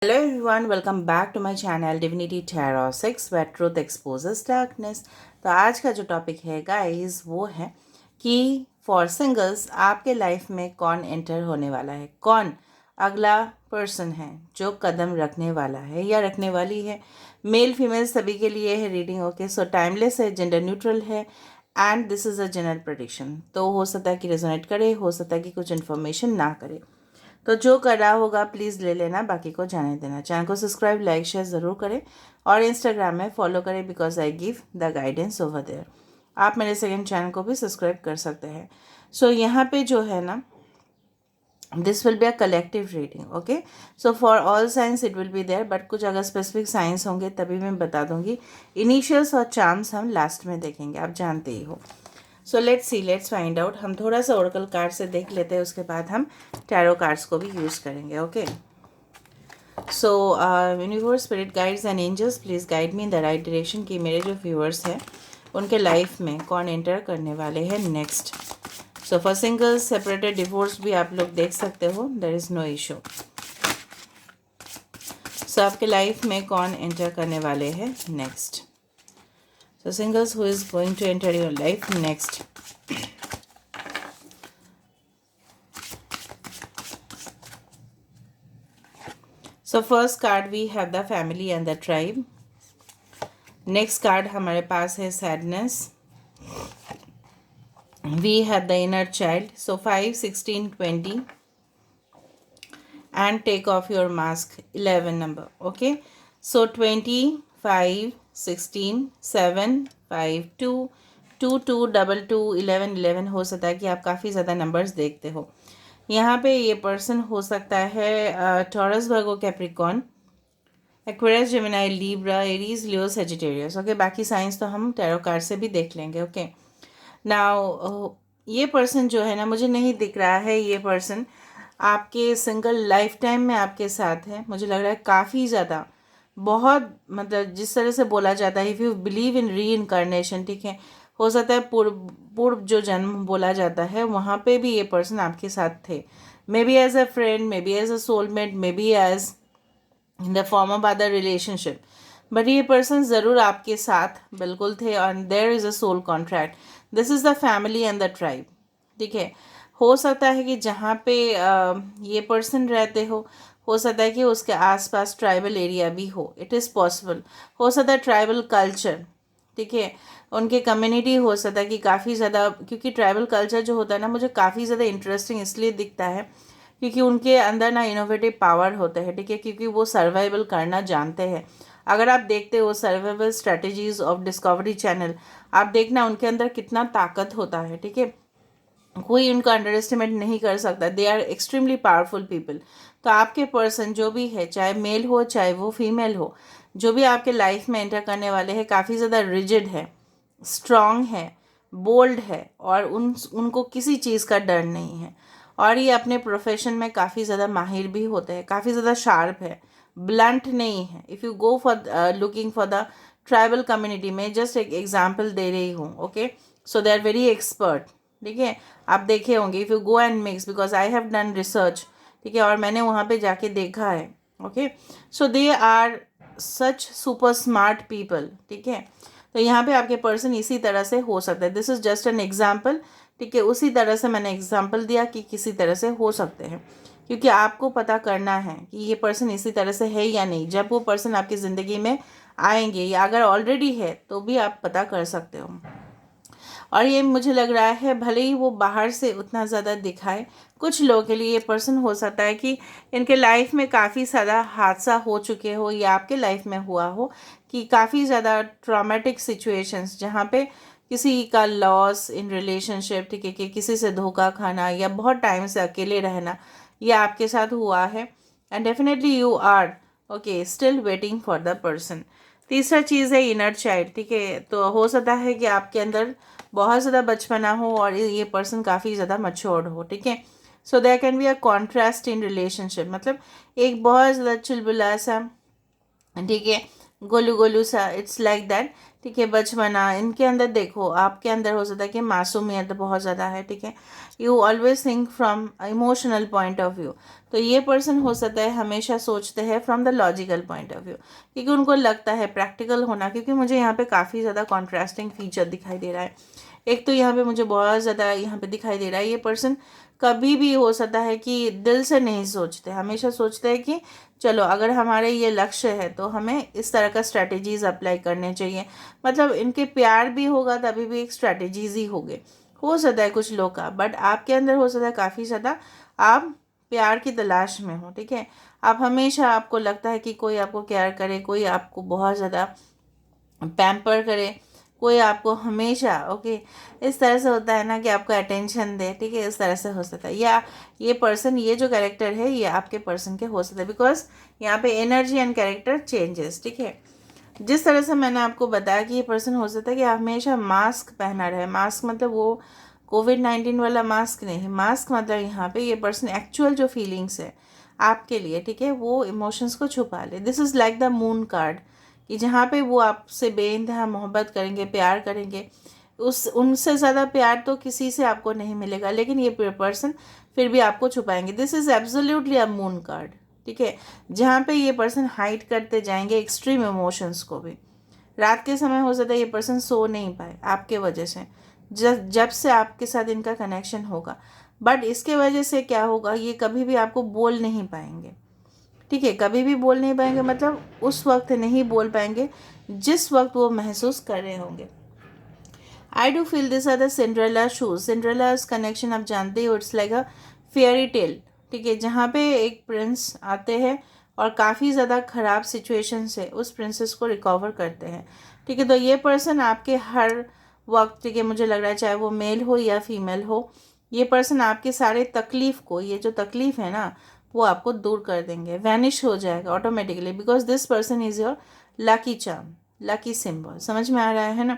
Hello everyone, welcome back to my channel Divinity Tarot 6 where truth exposes darkness। तो आज का जो topic है गाइस वो है कि फॉर सिंगल्स आपके लाइफ में कौन एंटर होने वाला है, कौन अगला पर्सन है जो कदम रखने वाला है या रखने वाली है। मेल फीमेल सभी के लिए है रीडिंग। ओके, सो टाइमलेस है, जेंडर न्यूट्रल है and this is a general prediction. तो हो सकता है कि रेजोनेट करे, हो सकता है कि कुछ इन्फॉर्मेशन ना करे। तो जो कर रहा होगा प्लीज़ ले लेना, बाकी को जाने देना। चैनल को सब्सक्राइब लाइक शेयर ज़रूर करें और इंस्टाग्राम में फॉलो करें because I give the guidance over there. आप मेरे सेकंड चैनल को भी सब्सक्राइब कर सकते हैं। सो यहाँ पे जो है ना, this will be a collective reading. Okay, so for all signs it will be there, but कुछ अगर स्पेसिफिक साइंस होंगे तभी मैं बता दूंगी। इनिशियल्स और चार्म्स हम लास्ट में देखेंगे, आप जानते ही हो। So let's find out. हम थोड़ा सा ओरेकल कार्ड से देख लेते हैं, उसके बाद हम टैरो कार्ड्स को भी यूज़ करेंगे। Okay, so universe, spirit guides and angels please guide me in the right direction कि मेरे जो व्यूअर्स हैं उनके लाइफ में कौन एंटर करने वाले हैं next. So for singles, separated, divorce भी आप लोग देख सकते हो, देयर इज़ नो इशू। सो आपके लाइफ में कौन एंटर करने वाले हैं next. So singles, who is going to enter your life next? So first card we have the family and the tribe. Next card हमारे पास है sadness. We have the inner child. So 5, 16, 20 and take off your mask, 11 number. Okay, so 25, 16, 7, 5, 2, 2, 2, 2, 2, 11, 11 हो सकता है कि आप काफ़ी ज़्यादा numbers देखते हो। यहाँ पे ये पर्सन हो सकता है Taurus, Virgo, Capricorn, Aquarius, Gemini, Libra, Aries, Leo, Sagittarius. Okay, बाकी साइंस तो हम टैरो कार्ड से भी देख लेंगे। ओके, नाउ ये पर्सन जो है ना, मुझे नहीं दिख रहा है ये पर्सन आपके सिंगल लाइफ टाइम में आपके साथ है। मुझे लग रहा है काफ़ी ज़्यादा, बहुत, मतलब जिस तरह से बोला जाता है इफ़ यू बिलीव इन री इनकारनेशन, ठीक है, हो सकता है पूर्व पूर्व जो जन्म बोला जाता है वहाँ पे भी ये पर्सन आपके साथ थे। May be as a friend, may be as a soulmate, may be as in the form of other relationship, but ये पर्सन ज़रूर आपके साथ बिल्कुल थे and there is a soul contract. This is the family and the tribe. ठीक है, हो सकता है कि जहाँ पे ये पर्सन रहते हो सकता है कि उसके आसपास ट्राइबल एरिया भी हो, इट इज़ पॉसिबल। हो सकता है ट्राइबल कल्चर, ठीक है, उनके कम्युनिटी हो सकता है कि काफ़ी ज़्यादा, क्योंकि ट्राइबल कल्चर जो होता है ना मुझे काफ़ी ज़्यादा इंटरेस्टिंग इसलिए दिखता है क्योंकि उनके अंदर ना इनोवेटिव पावर होता है। ठीक है, क्योंकि वो सर्वाइवल करना जानते हैं। अगर आप देखते हो survival strategies of discovery channel, आप देखना उनके अंदर कितना ताकत होता है। ठीक है, कोई उनका अंडर एस्टिमेट नहीं कर सकता। They are extremely powerful people. तो आपके पर्सन जो भी है, चाहे मेल हो चाहे वो फीमेल हो, जो भी आपके लाइफ में एंटर करने वाले हैं, काफ़ी ज़्यादा रिजिड है, स्ट्रॉन्ग है, बोल्ड है और उनको किसी चीज़ का डर नहीं है। और ये अपने प्रोफेशन में काफ़ी ज़्यादा माहिर भी होते हैं, काफ़ी ज़्यादा शार्प है, ब्लंट नहीं है। If you go for looking for the tribal community में, जस्ट एक एग्जाम्पल दे रही हूँ। Okay, so they are very expert. ठीक है, आप देखे होंगे, if you go and mix, because I have done research. ठीक है, और मैंने वहाँ पे जाके देखा है। Okay, so they are such super smart people. ठीक है, तो यहाँ पे आपके पर्सन इसी तरह से हो सकता है। This is just an example. ठीक है, उसी तरह से मैंने एग्जाम्पल दिया कि किसी तरह से हो सकते हैं, क्योंकि आपको पता करना है कि ये पर्सन इसी तरह से है या नहीं। जब वो पर्सन आपकी ज़िंदगी में आएंगे या अगर ऑलरेडी है तो भी आप पता कर सकते हो। और ये मुझे लग रहा है भले ही वो बाहर से उतना ज़्यादा दिखाए, कुछ लोगों के लिए ये पर्सन हो सकता है कि इनके लाइफ में काफ़ी ज़्यादा हादसा हो चुके हो या आपके लाइफ में हुआ हो कि काफ़ी ज़्यादा ट्रॉमेटिक सिचुएशंस जहाँ पे किसी का लॉस इन रिलेशनशिप, ठीक है, कि किसी से धोखा खाना या बहुत टाइम से अकेले रहना, ये आपके साथ हुआ है and definitely you are okay still waiting for the person. तीसरा चीज़ है इनर चाइल्ड। ठीक है, तो हो सकता है कि आपके अंदर बहुत ज़्यादा बचपना हो और ये पर्सन काफ़ी ज़्यादा मच्योर्ड हो। ठीक है, so there can be a contrast in relationship, मतलब एक बहुत ज़्यादा चुलबुला सा, ठीक है, गोलू गोलू सा, इट्स लाइक दैट ठीक है, बचपना, इनके अंदर देखो, आपके अंदर हो सकता है कि मासूमियत बहुत ज़्यादा है, ठीक है, you always think from emotional point of view. तो ये पर्सन हो सकता है हमेशा सोचते हैं from the logical point of view, क्योंकि उनको लगता है प्रैक्टिकल होना, क्योंकि मुझे यहाँ पे काफ़ी ज़्यादा कॉन्ट्रास्टिंग फीचर दिखाई दे रहा है। एक तो यहाँ पे मुझे बहुत ज़्यादा यहाँ पे दिखाई दे रहा है, ये पर्सन कभी भी हो सकता है कि दिल से नहीं सोचते, हमेशा सोचते हैं कि चलो अगर हमारे ये लक्ष्य है तो हमें इस तरह का स्ट्रैटेजीज अप्लाई करने चाहिए। मतलब इनके प्यार भी होगा तभी भी एक स्ट्रैटेजीज ही होगे, हो सकता है कुछ लोग का, बट आपके अंदर हो सकता है काफ़ी ज़्यादा आप प्यार की तलाश में हो, ठीक है। आप हमेशा, आपको लगता है कि कोई आपको केयर करे, कोई आपको बहुत ज़्यादा पैम्पर करे, कोई आपको हमेशा, ओके, इस तरह से होता है ना कि आपको अटेंशन दे, ठीक है, इस तरह से हो सकता है। या ये पर्सन, ये जो कैरेक्टर है ये आपके पर्सन के हो सकता है, बिकॉज यहाँ पे एनर्जी एंड कैरेक्टर चेंजेस, ठीक है। जिस तरह से मैंने आपको बताया कि ये पर्सन हो सकता है कि हमेशा मास्क पहना रहे। मास्क मतलब वो कोविड-19 वाला मास्क नहीं, मास्क मतलब यहाँ पे ये पर्सन एक्चुअल जो फीलिंग्स है आपके लिए, ठीक है, वो इमोशंस को छुपा ले। This is like the moon card, कि जहाँ पे वो आपसे बेइंतहा मोहब्बत करेंगे, प्यार करेंगे, उस उनसे ज़्यादा प्यार तो किसी से आपको नहीं मिलेगा, लेकिन ये पर्सन फिर भी आपको छुपाएंगे। This is absolutely a moon card, ठीक है, जहाँ पे ये पर्सन हाइड करते जाएंगे एक्सट्रीम इमोशंस को भी। रात के समय हो सकता है ये पर्सन सो नहीं पाए आपके वजह से, जब से आपके साथ इनका कनेक्शन होगा, बट इसके वजह से क्या होगा, ये कभी भी आपको बोल नहीं पाएंगे, ठीक है, कभी भी बोल नहीं पाएंगे, मतलब उस वक्त नहीं बोल पाएंगे जिस वक्त वो महसूस कर रहे होंगे। I do feel this are the Cinderella shoes. Cinderella connection आप जानते हो, it's like a fairy tale, ठीक है, जहाँ पे एक प्रिंस आते हैं और काफ़ी ज़्यादा ख़राब सिचुएशन से उस प्रिंसेस को रिकवर करते हैं, ठीक है। तो ये पर्सन आपके हर वक्त, ठीक है, मुझे लग रहा है चाहे वो मेल हो या फीमेल हो, ये पर्सन आपके सारे तकलीफ़ को, ये जो तकलीफ़ है ना, वो आपको दूर कर देंगे, वैनिश हो जाएगा automatically, because this person is your lucky charm, lucky symbol. समझ में आ रहा है ना।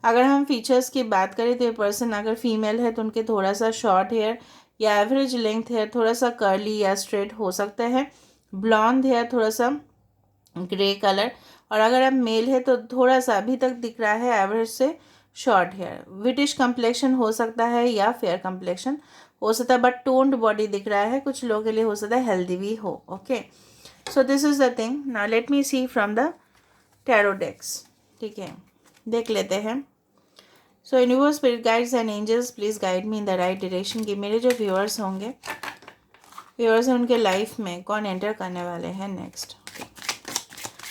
अगर हम फीचर्स की बात करें तो ये पर्सन अगर फीमेल है तो उनके थोड़ा सा शॉर्ट हेयर या एवरेज लेंथ हेयर, थोड़ा सा कर्ली या स्ट्रेट हो सकता है, ब्लॉन्ड हेयर, थोड़ा सा ग्रे कलर, और अगर आप मेल है तो थोड़ा सा अभी तक दिख रहा है एवरेज से शॉर्ट हेयर, विटिश कम्प्लेक्शन हो सकता है या फेयर कम्प्लेक्शन हो सकता है, बट टोन्ड बॉडी दिख रहा है, कुछ लोगों के लिए हो सकता है हेल्दी भी हो, okay. So this is the thing. Now let me see from the tarot decks, ठीक है, देख लेते हैं। So universe, spirit guides and angels, please guide me in the right direction, कि मेरे जो व्यूअर्स होंगे, व्यूअर्स हैं, उनके लाइफ में कौन एंटर करने वाले हैं next.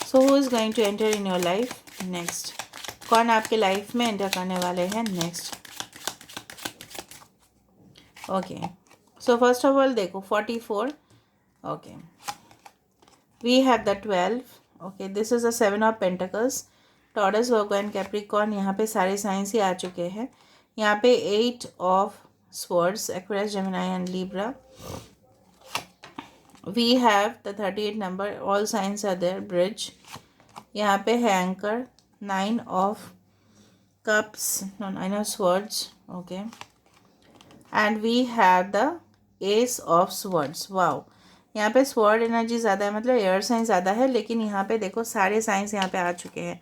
So who is going to enter in your life next, कौन आपके लाइफ में एंटर करने वाले हैं next, okay. So first of all देखो 44, okay, we have the 12, okay, this is the 7 of pentacles, Taurus, Virgo and Capricorn, यहाँ पे सारे साइंस ही आ चुके हैं। यहाँ पे 8 of swords, Aquarius, Gemini and Libra. We have the 38 number, all signs are there, bridge, यहाँ पे है anchor, 9 of cups, no 9 of swords, okay, and we have the ace of swords. Wow, यहाँ पे sword energy ज़्यादा है, मतलब air science ज़्यादा है, लेकिन यहाँ पे देखो सारे साइंस यहाँ पे आ चुके हैं,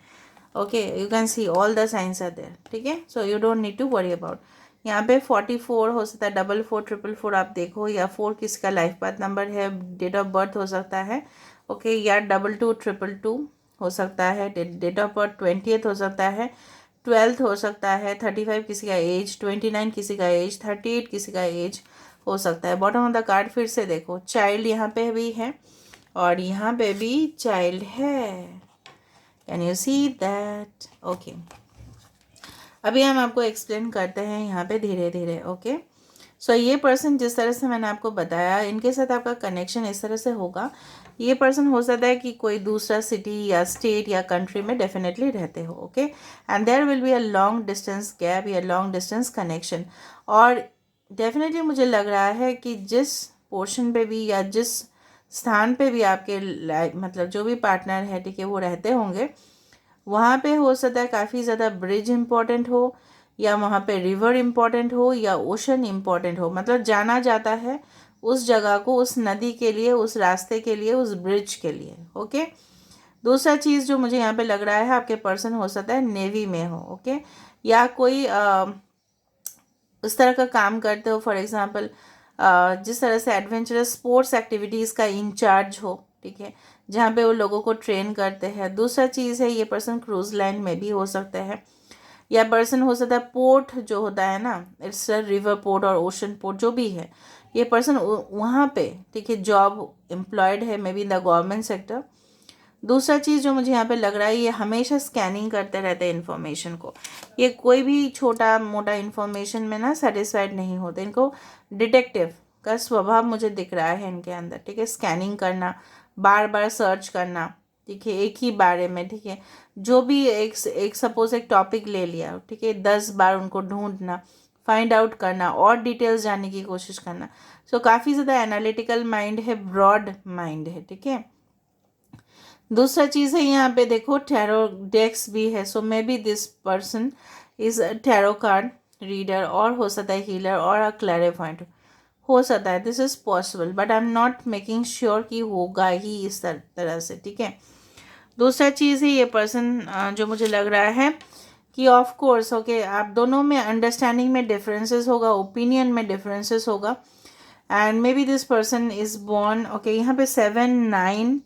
okay, you can see all the signs are there, ठीक है। So you don't need to worry about. यहाँ पे 44 हो सकता है, 44 444 आप देखो, या 4 किसी का लाइफ पाथ नंबर है, डेट ऑफ बर्थ हो सकता है, ओके, या 22 222 हो सकता है, डेट ऑफ बर्थ 20th हो सकता है, 12th हो सकता है, 35 किसी का एज, 29 किसी का एज, 38 किसी का एज हो सकता है। बॉटम ऑफ द कार्ड फिर से देखो, चाइल्ड यहाँ पे भी है और यहाँ पे भी चाइल्ड है, can you see that, okay. अभी हम आपको एक्सप्लेन करते हैं यहाँ पे धीरे धीरे, ओके। सो ये पर्सन, जिस तरह से मैंने आपको बताया, इनके साथ आपका कनेक्शन इस तरह से होगा। ये पर्सन हो सकता है कि कोई दूसरा सिटी या स्टेट या कंट्री में डेफिनेटली रहते हो, okay, and there will be a long distance gap या लॉन्ग डिस्टेंस कनेक्शन। और डेफिनेटली मुझे लग रहा है कि जिस पोर्शन पे भी या जिस स्थान पे भी आपके मतलब जो भी पार्टनर है, ठीक है, वो रहते होंगे, वहाँ पे हो सकता है काफ़ी ज़्यादा ब्रिज इम्पॉर्टेंट हो, या वहाँ पे रिवर इम्पॉर्टेंट हो, या ओशन इम्पॉर्टेंट हो, मतलब जाना जाता है उस जगह को, उस नदी के लिए, उस रास्ते के लिए, उस ब्रिज के लिए, ओके। दूसरा चीज़ जो मुझे यहाँ पे लग रहा है, आपके पर्सन हो सकता है नेवी में हो, ओके, या कोई उस तरह का काम करते हो, फॉर एग्जांपल जिस तरह से एडवेंचरस स्पोर्ट्स एक्टिविटीज़ का इंचार्ज हो, ठीक है, जहाँ पे वो लोगों को ट्रेन करते हैं। दूसरा चीज़ है, ये पर्सन क्रूज लाइन में भी हो सकता है, या पर्सन हो सकता है पोर्ट जो होता है ना, इट्स रिवर पोर्ट और ओशन पोर्ट जो भी है, ये पर्सन वहाँ पे, ठीक है, जॉब एम्प्लॉयड है, may be in the government sector. दूसरा चीज़ जो मुझे यहाँ पे लग रहा है, ये हमेशा स्कैनिंग करते रहते हैं इन्फॉर्मेशन को। ये कोई भी छोटा मोटा इन्फॉर्मेशन में ना सेटिस्फाइड नहीं होते, इनको डिटेक्टिव का स्वभाव मुझे दिख रहा है इनके अंदर, ठीक है, स्कैनिंग करना, बार बार सर्च करना, ठीक है, एक ही बारे में, ठीक है, जो भी एक सपोज एक टॉपिक ले लिया, ठीक है, 10 बार उनको ढूंढना, फाइंड आउट करना और डिटेल्स जानने की कोशिश करना। सो काफ़ी ज़्यादा एनालिटिकल माइंड है, ब्रॉड माइंड है, ठीक है। दूसरा चीज़ है, यहाँ पे देखो टैरो डेक्स भी है, so maybe this person is tarot card reader, और हो सकता है हीलर और अ क्लैरिफाइंट हो सकता है, this is possible, but I am not making sure कि होगा ही इस तरह से, ठीक है। दूसरा चीज़ है, ये पर्सन जो मुझे लग रहा है कि ऑफ कोर्स ओके, आप दोनों में अंडरस्टैंडिंग में डिफरेंसेस होगा, ओपिनियन में डिफरेंसेस होगा, and may be this person is born, okay, यहाँ पे 7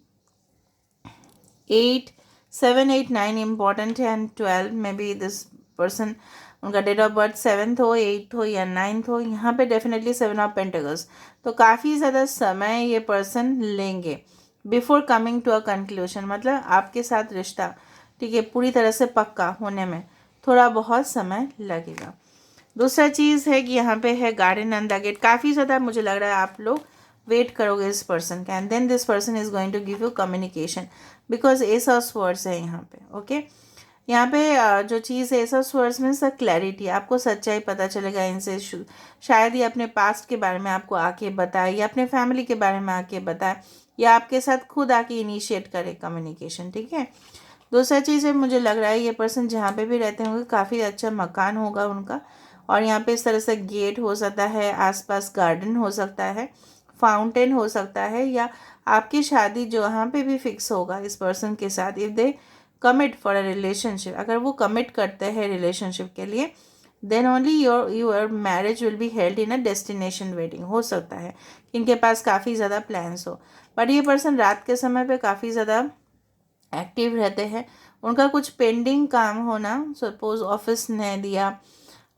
8 इम्पॉर्टेंट है, एंड 12 में बी दिस पर्सन, उनका डेट ऑफ बर्थ 7th हो, 8th हो या 9th हो, यहाँ पे डेफिनेटली 7 ऑफ पेंटिकल्स। तो काफ़ी ज़्यादा समय ये पर्सन लेंगे before coming to a conclusion, मतलब आपके साथ रिश्ता, ठीक है, पूरी तरह से पक्का होने में थोड़ा बहुत समय लगेगा। दूसरा चीज़ है कि यहाँ पे है गार्डन एंड द गेट, काफ़ी ज़्यादा मुझे लग रहा है आप लोग वेट करोगे इस पर्सन का, and then this person is going to give you communication, because ace of swords है यहाँ पे, ओके। यहाँ पे जो चीज़ है, एस ऑफ स्वर्ड्स में सर क्लैरिटी, आपको सच्चाई पता चलेगा इनसे, शायद ये अपने पास्ट के बारे में आपको आके बताए, या अपने फैमिली के बारे में आके बताए, या आपके साथ खुद आके इनिशिएट करे कम्युनिकेशन, ठीक है। दूसरा चीज़ है, मुझे लग रहा है ये पर्सन जहाँ पे भी रहते होंगे काफ़ी अच्छा मकान होगा उनका, और यहाँ पे इस तरह से गेट हो सकता है, आसपास गार्डन हो सकता है, फाउंटेन हो सकता है, या आपकी शादी जो यहाँ पे भी फिक्स होगा इस पर्सन के साथ, if they commit for a relationship, अगर वो कमिट करते हैं रिलेशनशिप के लिए, then only your marriage will be held in a destination wedding. हो सकता है इनके पास काफ़ी ज़्यादा प्लान्स हो, बट ये पर्सन रात के समय पे काफ़ी ज़्यादा एक्टिव रहते हैं, उनका कुछ पेंडिंग काम होना, सपोज ऑफिस ने दिया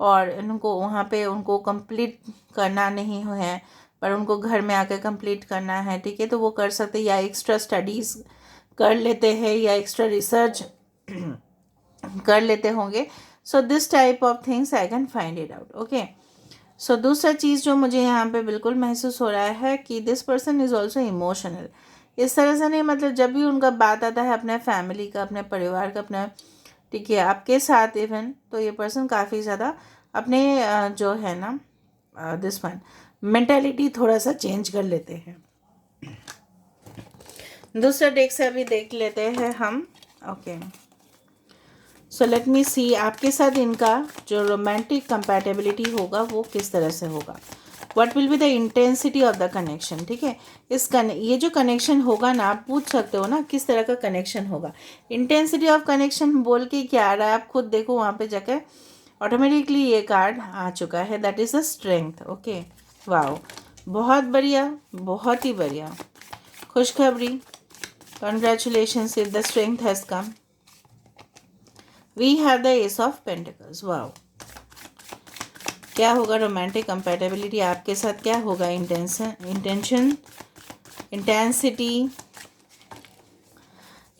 और उनको वहाँ पे उनको कंप्लीट करना नहीं है, पर उनको घर में आकर कंप्लीट करना है, ठीक है, तो वो कर सकते हैं, या एक्स्ट्रा स्टडीज़ कर लेते हैं, या एक्स्ट्रा रिसर्च कर लेते होंगे। So this type of things I can find it out, okay. So दूसरा चीज़ जो मुझे यहाँ पे बिल्कुल महसूस हो रहा है कि this person is also emotional, इस तरह से नहीं, मतलब जब भी उनका बात आता है अपने फैमिली का, अपने परिवार का, अपना, ठीक है, आपके साथ इवन, तो ये पर्सन काफ़ी ज़्यादा अपने जो है ना दिस वन मेंटालिटी थोड़ा सा चेंज कर लेते हैं। दूसरा डेक से अभी देख लेते हैं हम, ओके। सो लेट मी सी आपके साथ इनका जो रोमांटिक कंपैटिबिलिटी होगा वो किस तरह से होगा, what will be the intensity of the connection, ठीक है। ये जो कनेक्शन होगा ना, आप पूछ सकते हो ना किस तरह का कनेक्शन होगा। इंटेंसिटी ऑफ कनेक्शन बोल के क्या आ रहा है, आप खुद देखो वहाँ पे जाकर, ऑटोमेटिकली ये कार्ड आ चुका है, that is a strength, okay. Wow, बहुत बढ़िया, बहुत ही बढ़िया, खुशखबरी, congratulations if the strength has come. We have the ace of pentacles. Wow, क्या होगा रोमांटिक कंपैटिबिलिटी आपके साथ, क्या होगा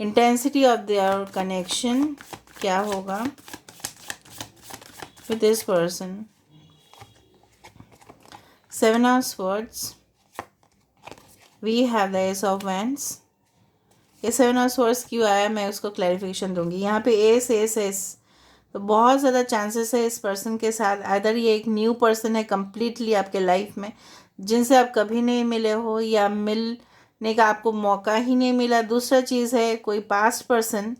इंटेंसिटी ऑफ देयर कनेक्शन क्या होगा with this person. 7 of swords, we have the ace of wands. ये 7 of swords क्यों आया मैं उसको क्लैरिफिकेशन दूंगी। यहाँ पे एस एस एस, तो बहुत ज़्यादा चांसेस है इस पर्सन के साथ, अदर ये एक न्यू पर्सन है कम्प्लीटली आपके लाइफ में, जिनसे आप कभी नहीं मिले हो, या मिलने का आपको मौका ही नहीं मिला। दूसरा चीज़ है कोई पास्ट पर्सन,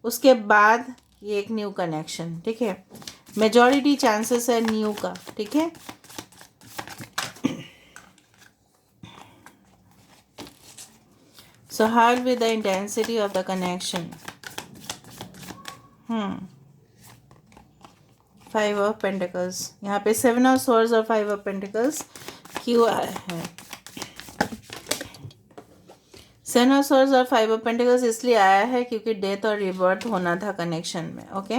उसके बाद ये एक न्यू कनेक्शन, ठीक है, मेजॉरिटी चांसेस है न्यू का, ठीक है। So how will be the intensity of the connection? 5 of Pentacles. यहाँ पे 7 of Swords और 5 of Pentacles क्यों आया है? 7 of Swords और 5 of Pentacles इसलिए आया है क्योंकि डेथ और रिबर्थ होना था कनेक्शन में, ओके,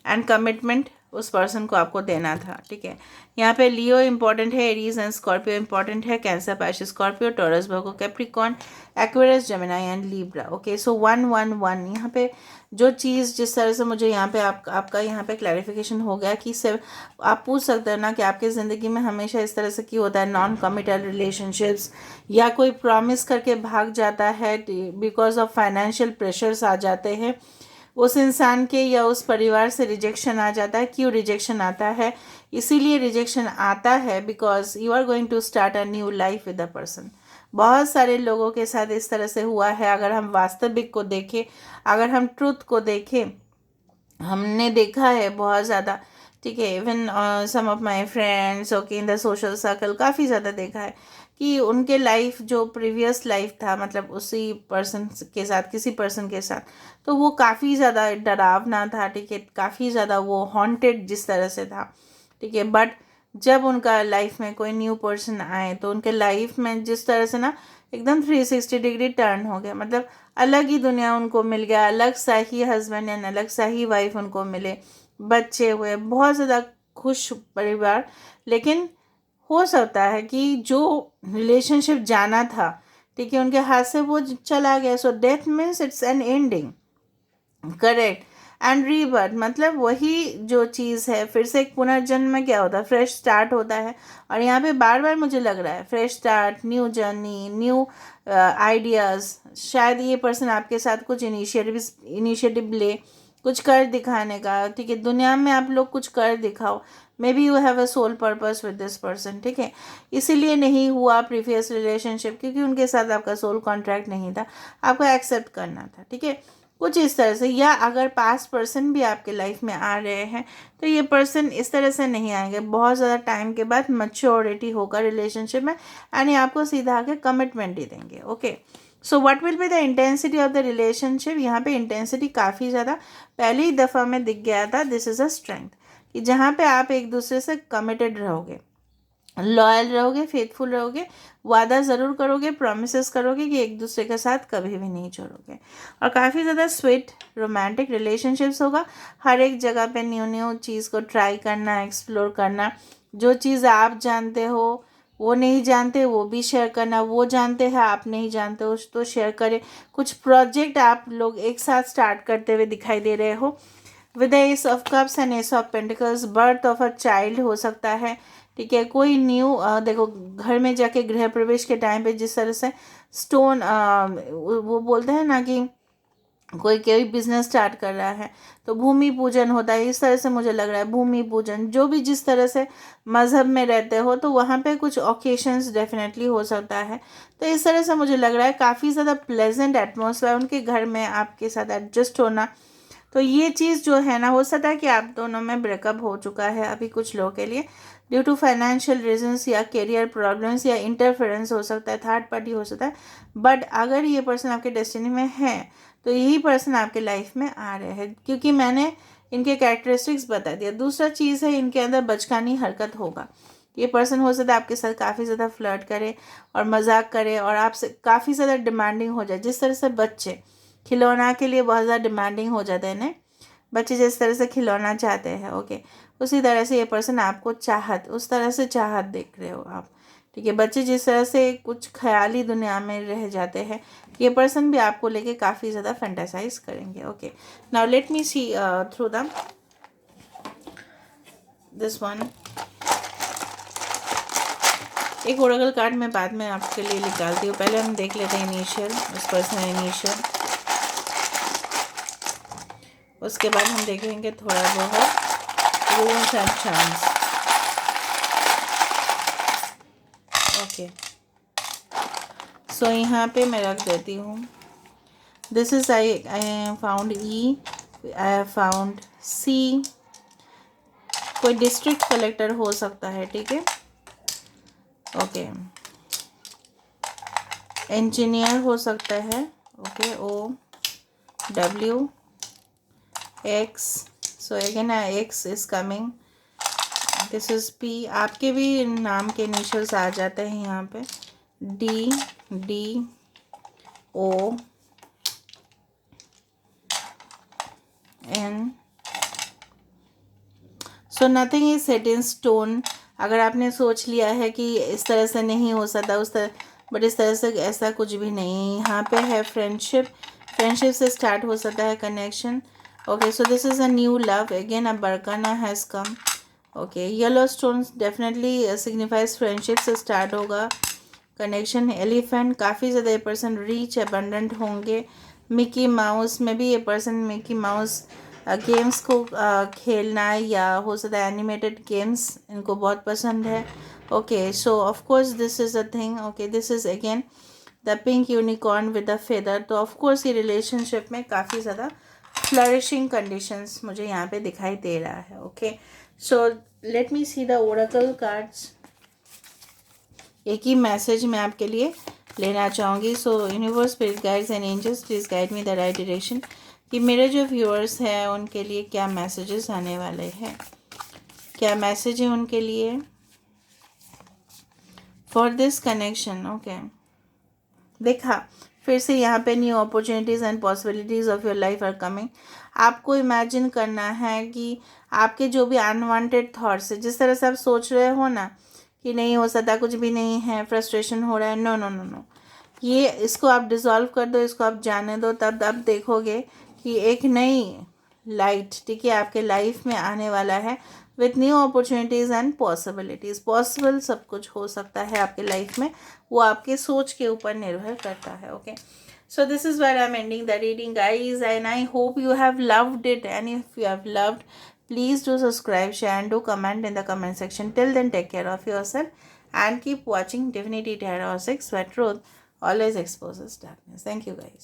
एंड कमिटमेंट उस पर्सन को आपको देना था, ठीक है। यहाँ पे लियो इंपॉर्टेंट है, एरीज एंड स्कॉर्पियो इंपॉर्टेंट है, Cancer, Pisces, Scorpio, Taurus, Virgo, Capricorn, Aquarius, Gemini and Libra, okay. So 111 यहाँ पे जो चीज़ जिस तरह से मुझे यहाँ पे आपका यहाँ पे क्लैरिफिकेशन हो गया कि सिर्फ आप पूछ सकते हो ना कि आपकी ज़िंदगी में हमेशा इस तरह से क्यों होता है, नॉन कमिटेड रिलेशनशिप्स, या कोई प्रॉमिस करके भाग जाता है बिकॉज ऑफ फाइनेंशियल प्रेशर्स आ जाते हैं, उस इंसान के या उस परिवार से रिजेक्शन आ जाता है। क्यों रिजेक्शन आता है? इसीलिए रिजेक्शन आता है because you are going to start a new life with a person. बहुत सारे लोगों के साथ इस तरह से हुआ है। अगर हम वास्तविक को देखें, अगर हम ट्रुथ को देखें, हमने देखा है बहुत ज़्यादा, ठीक है। Even some of my friends, okay, in the social circle काफ़ी ज़्यादा देखा है कि उनके लाइफ जो प्रीवियस लाइफ था, मतलब उसी पर्सन के साथ, किसी पर्सन के साथ, तो वो काफ़ी ज़्यादा डरावना था, ठीक है, काफ़ी ज़्यादा वो हॉन्टेड जिस तरह से था, ठीक है। बट जब उनका लाइफ में कोई न्यू पर्सन आए तो उनके लाइफ में जिस तरह से ना एकदम 360 डिग्री टर्न हो गया, मतलब अलग ही दुनिया उनको मिल गया, अलग सा ही हस्बैंड एंड अलग सा ही वाइफ उनको मिले, बच्चे हुए, बहुत ज़्यादा खुश परिवार। लेकिन हो सकता है कि जो रिलेशनशिप जाना था, ठीक है, उनके हाथ से वो चला गया। So death means it's an ending, correct. And rebirth मतलब वही जो चीज़ है, फिर से एक पुनर्जन्म में क्या होता है, फ्रेश स्टार्ट होता है। और यहाँ पे बार बार मुझे लग रहा है fresh start, new journey, new ideas. शायद ये पर्सन आपके साथ कुछ इनिशिएटिव ले, कुछ कर दिखाने का, ठीक है। दुनिया में आप लोग कुछ कर दिखाओ, maybe you have a soul purpose with this person, ठीक है। इसीलिए नहीं हुआ प्रीवियस रिलेशनशिप क्योंकि उनके साथ आपका सोल कॉन्ट्रैक्ट नहीं था, आपको एक्सेप्ट करना था, ठीक है, कुछ इस तरह से। या अगर पास्ट पर्सन भी आपके लाइफ में आ रहे हैं तो ये पर्सन इस तरह से नहीं आएंगे, बहुत ज़्यादा टाइम के बाद मैच्योरिटी होकर रिलेशनशिप में, यानी आपको सीधा आके कमिटमेंट ही देंगे, okay. So what will be the intensity of the relationship? यहाँ पे इंटेंसिटी काफ़ी ज़्यादा पहली दफ़ा में दिख गया था। दिस इज़ अ स्ट्रेंथ कि जहाँ पे आप एक दूसरे से कमिटेड रहोगे, लॉयल रहोगे, फेथफुल रहोगे, वादा ज़रूर करोगे, प्रॉमिसेस करोगे कि एक दूसरे के साथ कभी भी नहीं छोड़ोगे। और काफ़ी ज़्यादा स्वीट रोमांटिक रिलेशनशिप्स होगा। हर एक जगह पे न्यू न्यू चीज़ को ट्राई करना, एक्सप्लोर करना, जो चीज़ आप जानते हो वो नहीं जानते वो भी शेयर करना, वो जानते हैं आप नहीं जानते हो तो शेयर करें। कुछ प्रोजेक्ट आप लोग एक साथ स्टार्ट करते हुए दिखाई दे रहे हो। With S of cups and S of pentacles, birth of a child हो सकता है, ठीक है। कोई न्यू देखो घर में जाके गृह प्रवेश के टाइम पे जिस तरह से स्टोन वो बोलते हैं ना कि कोई बिजनेस स्टार्ट कर रहा है तो भूमि पूजन होता है, इस तरह से मुझे लग रहा है भूमि पूजन, जो भी जिस तरह से मज़हब में रहते हो तो वहाँ पे कुछ ओकेशंस डेफिनेटली हो सकता है। तो इस तरह से मुझे लग रहा है काफ़ी ज़्यादा प्लेजेंट एटमॉस्फेयर उनके घर में आपके साथ एडजस्ट होना। तो ये चीज़ जो है ना, हो सकता है कि आप दोनों में ब्रेकअप हो चुका है अभी कुछ लोगों के लिए ड्यू टू फाइनेंशियल रीजंस या करियर प्रॉब्लम्स या इंटरफेरेंस हो सकता है, थर्ड पार्टी हो सकता है। बट अगर ये पर्सन आपके डेस्टिनी में है तो यही पर्सन आपके लाइफ में आ रहे हैं क्योंकि मैंने इनके कैरेक्टरिस्टिक्स बता दिया। दूसरा चीज़ है इनके अंदर बचकानी हरकत होगा। ये पर्सन हो सकता है आपके साथ काफ़ी ज़्यादा फ्लर्ट करे और मजाक करे और आपसे काफ़ी ज़्यादा डिमांडिंग हो जाए, जिस तरह से बच्चे खिलौना के लिए बहुत ज़्यादा डिमांडिंग हो जाते हैं ना, बच्चे जिस तरह से खिलौना चाहते हैं, ओके, उसी तरह से ये पर्सन आपको चाहत, उस तरह से चाहत देख रहे हो आप, ठीक है। बच्चे जिस तरह से कुछ ख्याली दुनिया में रह जाते हैं, ये पर्सन भी आपको लेके काफ़ी ज़्यादा फैंटासाइज करेंगे, okay. Now let me see through the this one. एक ओरेकल कार्ड मैं बाद में आपके लिए निकालती हूँ, पहले हम देख लेते हैं इनिशियल, उस पर्सन इनिशियल, उसके बाद हम देखेंगे थोड़ा बहुत rules and charms, okay. So यहाँ पे मैं रख देती हूँ। This is I found E, I found C, कोई डिस्ट्रिक्ट कलेक्टर हो सकता है, ठीक है, ओके। इंजीनियर हो सकता है, okay, O W X, so again X is coming, this is P, आपके भी नाम के इनिशियल्स आ जाते हैं यहाँ पे, D O N, so nothing is set in stone. अगर आपने सोच लिया है कि इस तरह से नहीं हो सकता उस तरह, बट इस तरह से ऐसा कुछ भी नहीं है। यहाँ पे है फ्रेंडशिप, फ्रेंडशिप से स्टार्ट हो सकता है connection, okay, so this is a new love, again a Barkana has come, okay, yellow stone definitely signifies friendship से स्टार्ट होगा कनेक्शन। एलिफेंट, काफ़ी ज़्यादा ये पर्सन रिच एबंडेंट होंगे। मिकी माउस में भी ये पर्सन मिकी माउस गेम्स को खेलना, या हो सकता है एनिमेटेड गेम्स इनको बहुत पसंद है, okay, so of course this is a thing, okay, this is again the pink unicorn with the feather. तो ऑफ कोर्स ये रिलेशनशिप में काफ़ी ज़्यादा फ्लरिशिंग कंडीशंस मुझे यहाँ पे दिखाई दे रहा है, okay, so let me see the oracle cards. एक ही मैसेज मैं आपके लिए लेना चाहूँगी। So universe, spirit guides and angels, please guide me the right direction, कि मेरे जो व्यूअर्स हैं उनके लिए क्या मैसेजेस आने वाले हैं, क्या मैसेज है उनके लिए फॉर दिस कनेक्शन, ओके। देखा फिर से यहाँ पे new opportunities and possibilities of your life are coming. आपको इमेजिन करना है कि आपके जो भी अनवांटेड थॉट्स है, जिस तरह से आप सोच रहे हो ना कि नहीं हो सकता, कुछ भी नहीं है, फ्रस्ट्रेशन हो रहा है, नो नो नो नो, ये इसको आप डिज़ोल्व कर दो, इसको आप जाने दो, तब आप देखोगे कि एक नई लाइट, ठीक है, आपके लाइफ में आने वाला है with new opportunities and possibilities. Possible सब कुछ हो सकता है आपके लाइफ में, वो आपके सोच के ऊपर निर्भर करता है, okay. So this is where I'm ending the reading, guys, and I hope you have loved it, and if you have loved, please do subscribe, share and do comment in the comment section. Till then, take care of yourself and keep watching Divinity Tarot 6, where truth always exposes darkness. Thank you, guys.